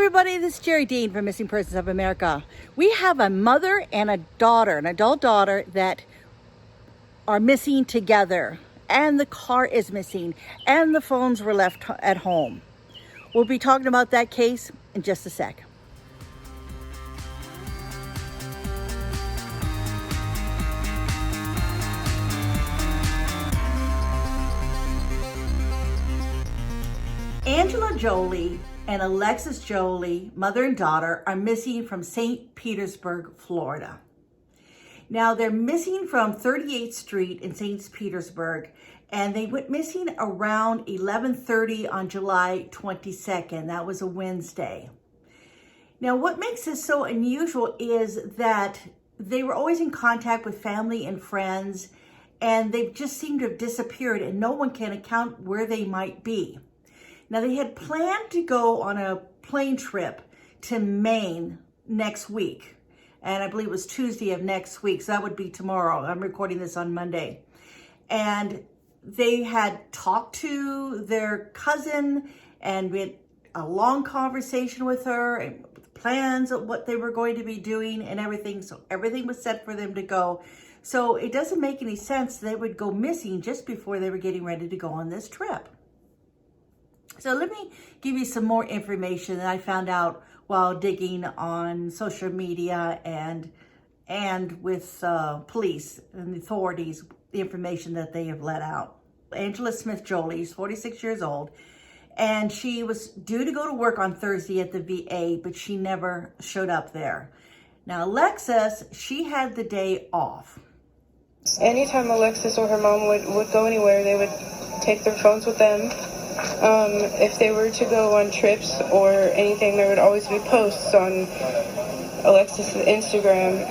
everybody, this is Jerrie Dean from Missing Persons of America. We have a mother and a daughter, an adult daughter, that are missing together, and the car is missing, and the phones were left at home. We'll be talking about that case in just a sec. Angela Jolley and Alexis Jolley, mother and daughter, are missing from Saint Petersburg, Florida. Now, they're missing from 38th Street in Saint Petersburg, and they went missing around 11:30 on July 22nd. That was a Wednesday. Now, what makes this so unusual is that they were always in contact with family and friends, and they just seem to have disappeared, and no one can account where they might be. Now, they had planned to go on a plane trip to Maine next week. And I believe it was Tuesday of next week. So that would be tomorrow. I'm recording this on Monday. And they had talked to their cousin and we had a long conversation with her and plans of what they were going to be doing and everything. So everything was set for them to go. So it doesn't make any sense they would go missing just before they were getting ready to go on this trip. So let me give you some more information that I found out while digging on social media and with police and the authorities, the information that they have let out. Angela Smith Jolley is 46 years old, and she was due to go to work on Thursday at the VA, but she never showed up there. Now, Alexis, she had the day off. Anytime Alexis or her mom would go anywhere, they would take their phones with them. If they were to go on trips or anything, there would always be posts on Alexis' Instagram.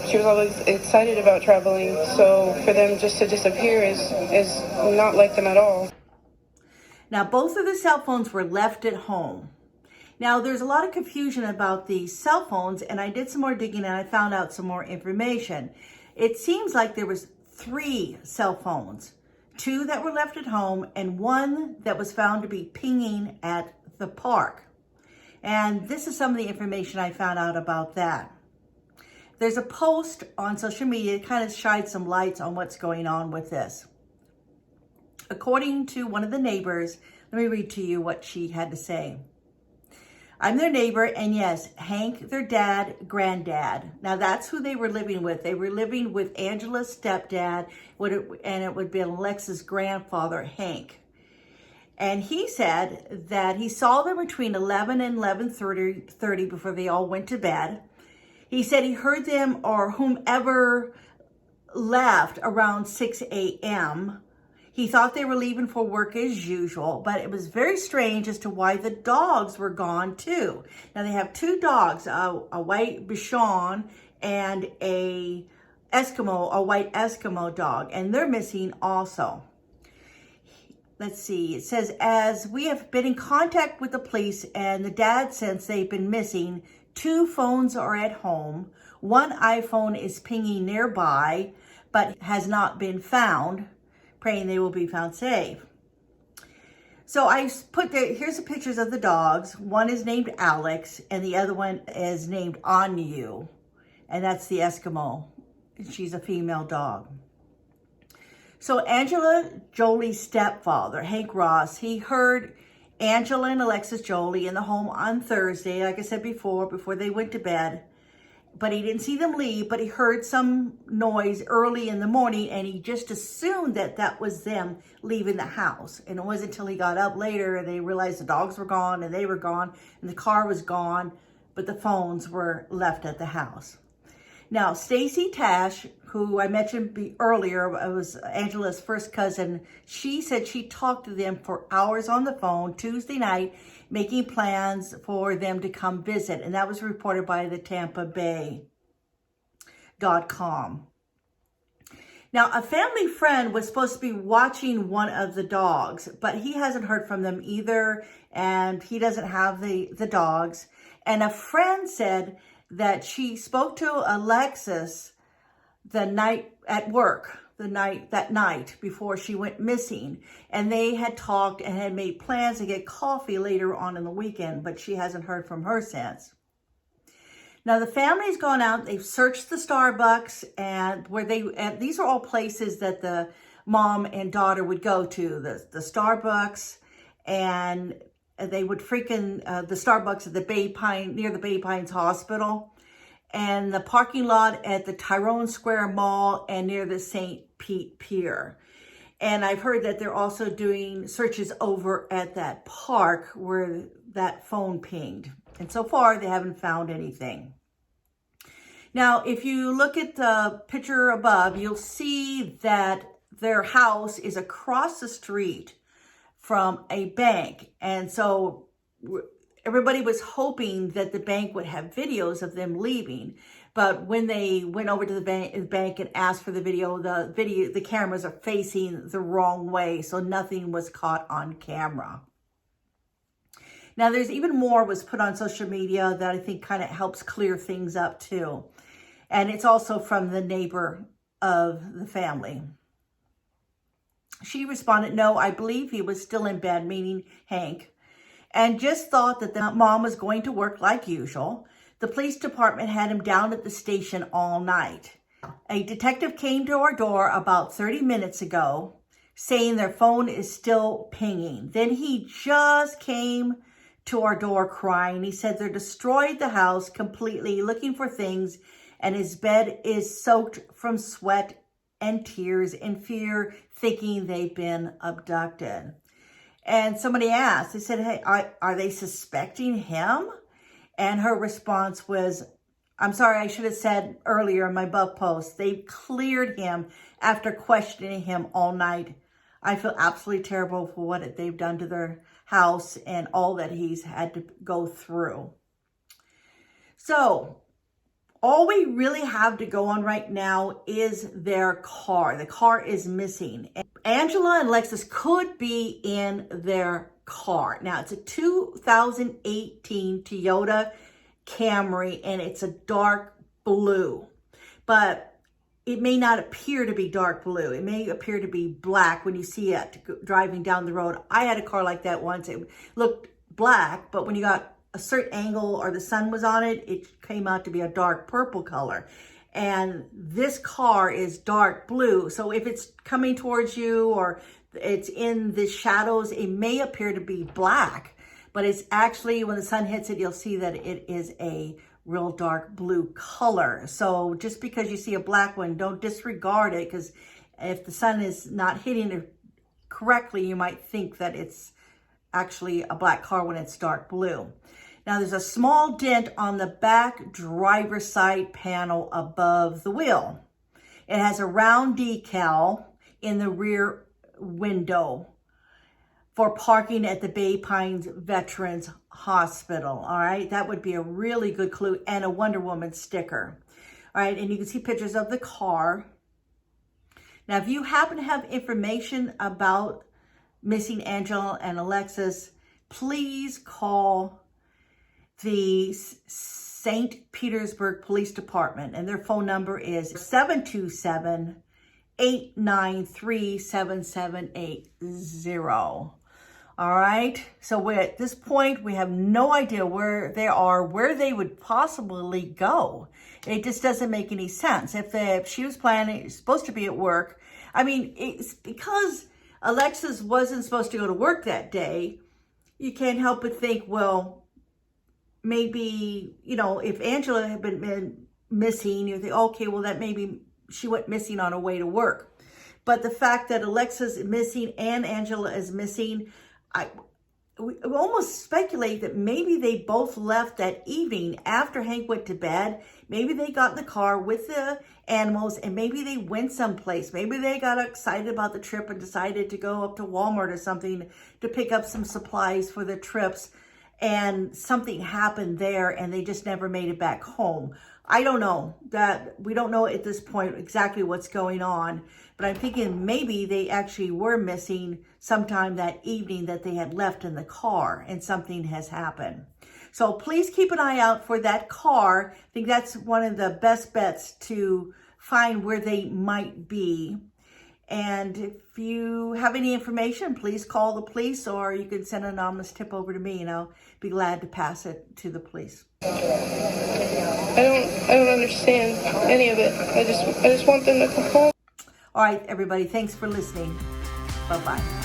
She was always excited about traveling, so for them just to disappear is not like them at all. Now, both of the cell phones were left at home. Now, there's a lot of confusion about the cell phones, and I did some more digging and I found out some more information. It seems like there was 3 cell phones. 2 that were left at home and 1 that was found to be pinging at the park. And this is some of the information I found out about that. There's a post on social media that kind of shines some lights on what's going on with this. According to one of the neighbors, let me read to you what she had to say. I'm their neighbor, and yes, Hank, their dad, granddad. Now, that's who they were living with. They were living with Angela's stepdad, and it would be Alexis' grandfather, Hank. And he said that he saw them between 11 and 11:30 before they all went to bed. He said he heard them or whomever left around 6 a.m., He thought they were leaving for work as usual, but it was very strange as to why the dogs were gone too. Now they have 2 dogs, a white Bichon and a white Eskimo dog, and they're missing also. Let's see, it says, as we have been in contact with the police and the dad since they've been missing, 2 phones are at home. 1 iPhone is pinging nearby, but has not been found. Praying they will be found safe. So I put here's the pictures of the dogs. One is named Alex and the other one is named Anu. And that's the Eskimo. She's a female dog. So Angela Jolley's stepfather, Hank Ross, he heard Angela and Alexis Jolley in the home on Thursday, like I said before they went to bed. But he didn't see them leave, but he heard some noise early in the morning, and he just assumed that that was them leaving the house. And it wasn't until he got up later and they realized the dogs were gone and they were gone and the car was gone, but the phones were left at the house. Now, Stacy Tash, who I mentioned earlier, was Angela's first cousin, she said she talked to them for hours on the phone Tuesday night, making plans for them to come visit. And that was reported by the TampaBay.com. Now, a family friend was supposed to be watching one of the dogs, but he hasn't heard from them either, and he doesn't have the dogs. And a friend said that she spoke to Alexis the night at work that night before she went missing. And they had talked and had made plans to get coffee later on in the weekend, but she hasn't heard from her since. Now the family's gone out, they've searched the Starbucks, and these are all places that the mom and daughter would go to, the Starbucks, and they would the Starbucks at near the Bay Pines Hospital, and the parking lot at the Tyrone Square Mall and near the Saint Pete Pier. And I've heard that they're also doing searches over at that park where that phone pinged. And so far, they haven't found anything. Now, if you look at the picture above, you'll see that their house is across the street from a bank. And so everybody was hoping that the bank would have videos of them leaving. But when they went over to the bank and asked for the the cameras are facing the wrong way. So nothing was caught on camera. Now, there's even more was put on social media that I think kind of helps clear things up too. And it's also from the neighbor of the family. She responded, "No, I believe he was still in bed," meaning Hank, and just thought that the mom was going to work like usual. The police department had him down at the station all night. A detective came to our door about 30 minutes ago saying their phone is still pinging. Then he just came to our door crying. He said they destroyed the house completely looking for things, and his bed is soaked from sweat and tears and fear, thinking they've been abducted. And somebody asked, they said, "Hey, are they suspecting him?" And her response was, "I'm sorry, I should have said earlier in my above post, they cleared him after questioning him all night. I feel absolutely terrible for what they've done to their house and all that he's had to go through." So all we really have to go on right now is their car. The car is missing. Angela and Alexis could be in their car. Now, it's a 2018 Toyota Camry, and it's a dark blue. But it may not appear to be dark blue. It may appear to be black when you see it driving down the road. I had a car like that once. It looked black, but when you got a certain angle or the sun was on it, it came out to be a dark purple color. And this car is dark blue. So if it's coming towards you or it's in the shadows, it may appear to be black, but it's actually, when the sun hits it, you'll see that it is a real dark blue color. So just because you see a black one, don't disregard it, because if the sun is not hitting it correctly, you might think that it's actually a black car when it's dark blue. Now, there's a small dent on the back driver's side panel above the wheel. It has a round decal in the rear window for parking at the Bay Pines Veterans Hospital. All right, that would be a really good clue, and a Wonder Woman sticker. All right, and you can see pictures of the car. Now, if you happen to have information about missing Angela and Alexis, please call the Saint Petersburg Police Department, and their phone number is 727-893-7780. All right, so at this point, we have no idea where they are, where they would possibly go. It just doesn't make any sense. If she was planning, supposed to be at work, I mean, it's because Alexis wasn't supposed to go to work that day, you can't help but think, well, maybe, you know, if Angela had been missing, you think, okay, well, that maybe she went missing on her way to work. But the fact that Alexis is missing and Angela is missing, we almost speculate that maybe they both left that evening after Hank went to bed. Maybe they got in the car with the animals and maybe they went someplace. Maybe they got excited about the trip and decided to go up to Walmart or something to pick up some supplies for the trips. And something happened there and they just never made it back home. I don't know. We don't know at this point exactly what's going on, but I'm thinking maybe they actually were missing sometime that evening that they had left in the car and something has happened. So please keep an eye out for that car. I think that's one of the best bets to find where they might be. And if you have any information, please call the police, or you can send an anonymous tip over to me, and I'll be glad to pass it to the police. I don't understand any of it. I just want them to come home. All right, everybody, thanks for listening. Bye-bye.